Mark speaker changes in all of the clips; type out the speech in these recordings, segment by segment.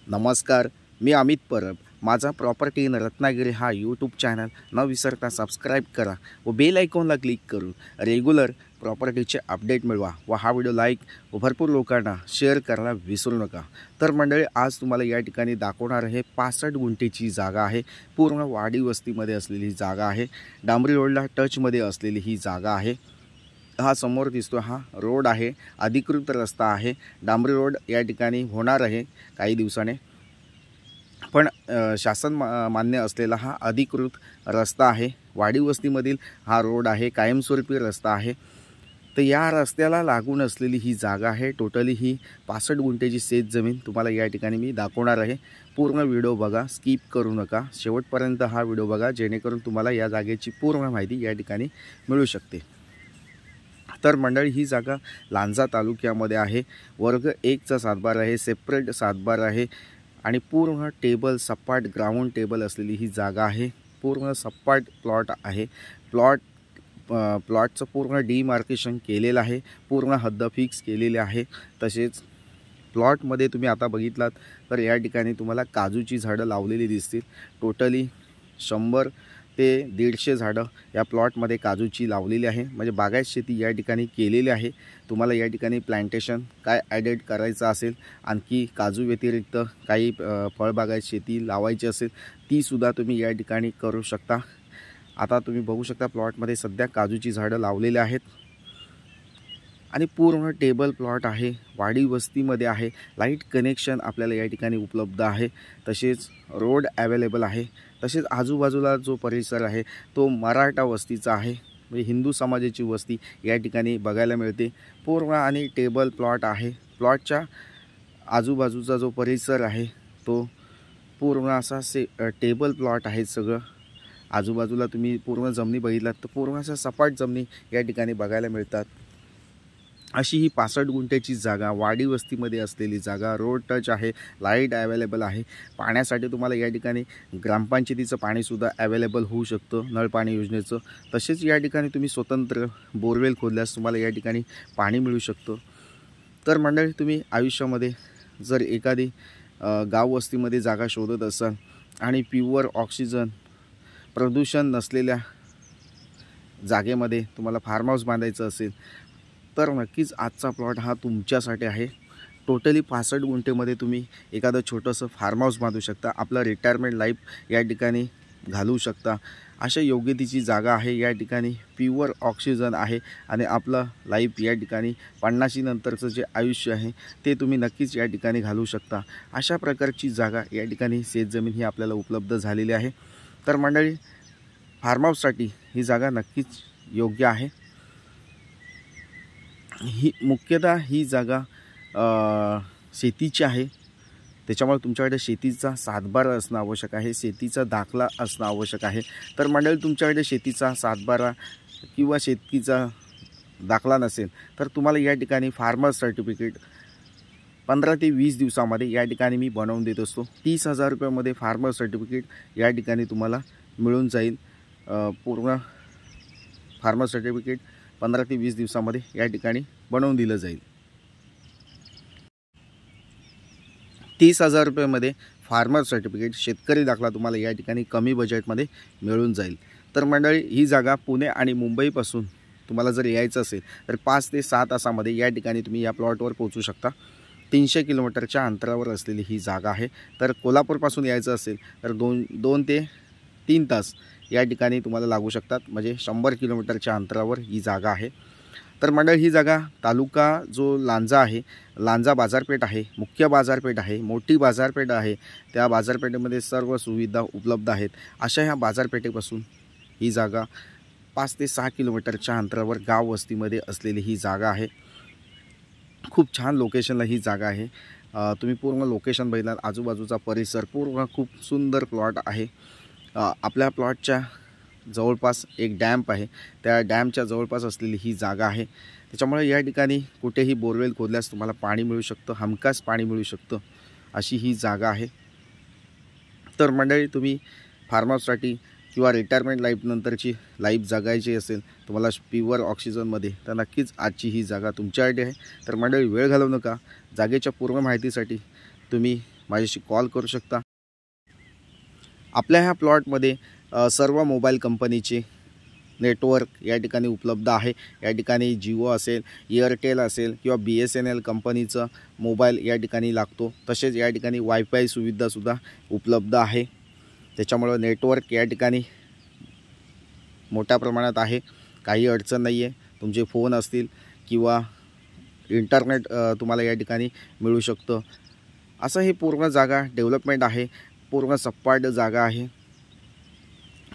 Speaker 1: नमस्कार, मी अमित परब। माझा property in Ratnagiri हा यूट्यूब चॅनल न विसरता सबस्क्राईब करा व बेल आयकॉनला क्लिक करून रेग्युलर प्रॉपर्टीचे अपडेट मिळवा व हा व्हिडिओ लाईक व भरपूर लोकांना शेअर करायला विसरू नका। तर मंडळी, आज तुम्हाला या ठिकाणी दाखवणार आहे 65 गुंठेची जागा आहे। पूर्ण वाडी वस्तीमध्ये असलेली जागा आहे। डांबरी रोडला टचमध्ये असलेली ही जागा आहे। हा समोर दिसतो हा रोड आहे, अधिकृत रस्ता आहे। डांबरी रोड या ठिकाणी होणार आहे काही दिवसाने, पण शासन मान्य असलेला हा अधिकृत रस्ता आहे। वाडी वस्तीमधील हा रोड आहे, कायमस्वरूपी रस्ता आहे। तर या रस्त्याला लागून असलेली ही जागा आहे। टोटली ही 65 गुंठेची शेत जमीन तुम्हाला या ठिकाणी मी दाखवणार आहे। पूर्ण व्हिडिओ बघा, स्किप करू नका, शेवटपर्यंत हा व्हिडिओ बघा, जेणेकरून तुम्हाला या जागेची पूर्ण माहिती या ठिकाणी मिळू शकते। तर मंडळी, ही जागा लांजा तालुक्यामध्ये आहे। वर्ग 1चा सातबार आहे, सेपरेट सातबार आहे आणि पूर्ण टेबल सपाट ग्राउंड टेबल असलेली ही जागा आहे। पूर्ण सपाट प्लॉट आहे। प्लॉटचं पूर्ण डिमार्केशन केलेलं आहे, पूर्ण हद्द फिक्स केलेले आहे। तसेच प्लॉटमध्ये तुम्ही आता बघितलात तर या ठिकाणी तुम्हाला काजूची झाडं लावलेली दिसतील। टोटली 100 ते 150 झाडं या प्लॉटमध्ये काजूची लावलेली आहे। म्हणजे बागायत शेती या ठिकाणी केलेली आहे। तुम्हाला या ठिकाणी प्लांटेशन काय ॲडेड करायचं असेल, आणखी काजू व्यतिरिक्त काही फळबागायत शेती लावायची असेल, तीसुद्धा तुम्ही या ठिकाणी करू शकता। आता तुम्ही बघू शकता प्लॉटमध्ये सध्या काजूची झाडं लावलेली आहेत आणि पूर्ण टेबल प्लॉट आहे। वाडी वस्तीमध्ये आहे। लाईट कनेक्शन आपल्याला या ठिकाणी उपलब्ध आहे। तसेच रोड अवेलेबल आहे। तसेच आजूबाजूला जो परिसर आहे तो मराठा वस्तीचा आहे, म्हणजे हिंदू समाजाची वस्ती या ठिकाणी बघायला मिळते। पूर्ण आणि टेबल प्लॉट आहे। प्लॉटच्या आजूबाजूचा जो परिसर आहे तो पूर्ण असा टेबल प्लॉट आहे। सगळं आजूबाजूला तुम्ही पूर्ण जमिनी बघितलात तर पूर्ण अशा सपाट जमिनी या ठिकाणी बघायला मिळतात। अशी ही 65 गुंठेची जागा वाडी वस्तीमध्ये असलेली जागा, रोड टच आहे, लाईट अवेलेबल आहे। पाण्यासाठी तुम्हाला या ठिकाणी ग्रामपंचायतीचं पाणीसुद्धा अवेलेबल होऊ शकतं, नळ पाणी योजनेचं। तसेच या ठिकाणी तुम्ही स्वतंत्र बोरवेल खोदल्यास तुम्हाला या ठिकाणी पाणी मिळू शकतं। तर मंडळी, तुम्ही आयुष्यामध्ये जर एखादी गाव वस्तीमध्ये जागा शोधत असाल आणि प्युअर ऑक्सिजन, प्रदूषण नसलेल्या जागेमध्ये तुम्हाला फार्म हाऊस बांधायचं असेल तर नक्कीच आजचा प्लॉट हा तुमच्यासाठी आहे। टोटली 65 गुंठेमध्ये तुम्ही एखादं छोटंसं फार्म हाऊस बांधू शकता, आपलं रिटायरमेंट लाईफ या ठिकाणी घालवू शकता। अशा योग्यतेची जागा आहे। या ठिकाणी प्युअर ऑक्सिजन आहे आणि आपलं लाईफ या ठिकाणी 50 नंतरचं जे आयुष्य आहे ते तुम्ही नक्कीच या ठिकाणी घालवू शकता। अशा प्रकारची जागा या ठिकाणी शेतजमीन ही आपल्याला उपलब्ध झालेली आहे। तर मंडळी, फार्म हाऊससाठी ही जागा नक्कीच योग्य आहे। ही मुख्यतः ही जागा शेतीची आहे, त्याच्यामुळे तुमच्याकडे शेतीचा सातबारा असणं आवश्यक आहे, शेतीचा दाखला असणं आवश्यक आहे। तर मंडळी, तुमच्याकडे शेतीचा सातबारा किंवा शेतीचा दाखला नसेल तर तुम्हाला या ठिकाणी फार्मर सर्टिफिकेट 15 ते 20 दिवसामध्ये या ठिकाणी मी बनवून देत असतो। 30,000 रुपयामध्ये फार्मर सर्टिफिकेट या ठिकाणी तुम्हाला मिळून जाईल। पूर्ण फार्मर सर्टिफिकेट 15 ते 20 दिवसामध्ये या ठिकाणी बनवून दिलं जाईल। 30,000 रुपयामध्ये फार्मर सर्टिफिकेट, शेतकरी दाखला तुम्हाला या ठिकाणी कमी बजेटमध्ये मिळून जाईल। तर मंडळी, ही जागा पुणे आणि मुंबईपासून तुम्हाला जर यायचं असेल तर 5 ते 6 तासामध्ये या ठिकाणी तुम्ही या प्लॉटवर पोहोचू शकता। 300 किलोमीटरच्या अंतरावर असलेली ही जागा आहे। तर कोल्हापूरपासून यायचं असेल तर 2 ते 3 तास या ठिकाणी तुम्हाला लागू शकतात, म्हणजे 100 किलोमीटरच्या अंतरावर ही जागा आहे। तर मंडळी, ही जागा तालुका जो लांजा आहे, लांजा बाजारपेठ आहे, मुख्य बाजारपेठ आहे, मोठी बाजारपेठ आहे। त्या बाजारपेठेमध्ये सर्व सुविधा उपलब्ध आहेत। अशा ह्या बाजारपेठेपासून ही जागा 5 ते 6 किलोमीटरच्या अंतरावर गाव वस्तीमध्ये असलेली ही जागा आहे। खूप छान लोकेशनला ही जागा आहे। तुम्ही पूर्ण लोकेशन बघितलात, आजूबाजूचा परिसर पूर्ण खूप सुंदर प्लॉट आहे। आपल्या प्लॉटच्या जवळपास एक डॅम्प आहे, त्या डॅमच्या जवळपास असलेली ही जागा आहे। त्याच्यामुळे या ठिकाणी कुठेही बोरवेल खोदल्यास तुम्हाला पाणी मिळू शकतं, हमखास पाणी मिळू शकतं, अशी ही जागा आहे। तर मंडळी, तुम्ही फार्म हाऊससाठी किंवा रिटायरमेंट लाईफ नंतरची लाईफ जगायची असेल तुम्हाला प्युअर ऑक्सिजनमध्ये, तर नक्कीच आजची ही जागा तुमच्यासाठी आहे। तर मंडळी, वेळ घालवू नका। जागेच्या पूर्ण माहितीसाठी तुम्ही माझ्याशी कॉल करू शकता। आपल्या ह्या प्लॉटमध्ये सर्व मोबाईल कंपनीचे नेटवर्क या ठिकाणी उपलब्ध आहे। या ठिकाणी जिओ असेल, एअरटेल असेल किंवा BSNL कंपनीचा मोबाईल या ठिकाणी लागतो। तसेच या ठिकाणी वायफाय सुविधासुद्धा उपलब्ध आहे। त्याच्यामुळे नेटवर्क या ठिकाणी मोठ्या प्रमाणात आहे, काही अडचण नाही आहे। तुमचे फोन असतील किंवा इंटरनेट तुम्हाला या ठिकाणी मिळू शकतं। असं हे पूर्ण जागा डेव्हलपमेंट आहे, पूर्ण सपाट जागा आहे,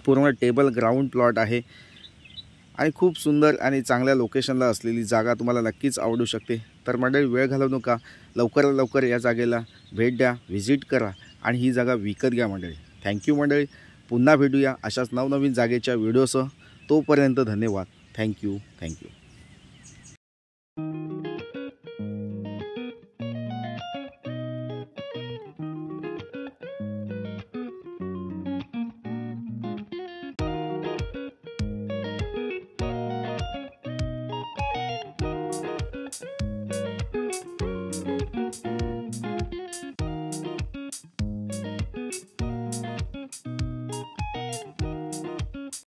Speaker 1: पूर्ण टेबल ग्राउंड प्लॉट आहे आणि खूप सुंदर आणि चांगल्या लोकेशनला असलेली जागा तुम्हाला नक्कीच आवडू शकते। तर मंडळी, वेळ घालवू नका, लवकरात लवकर या जागेला भेट द्या, व्हिजिट करा आणि ही जागा विकत घ्या मंडळी। थँक्यू मंडळी, पुन्हा भेटूया अशाच नवनवीन जागेच्या व्हिडिओसह। तोपर्यंत धन्यवाद। थँक्यू।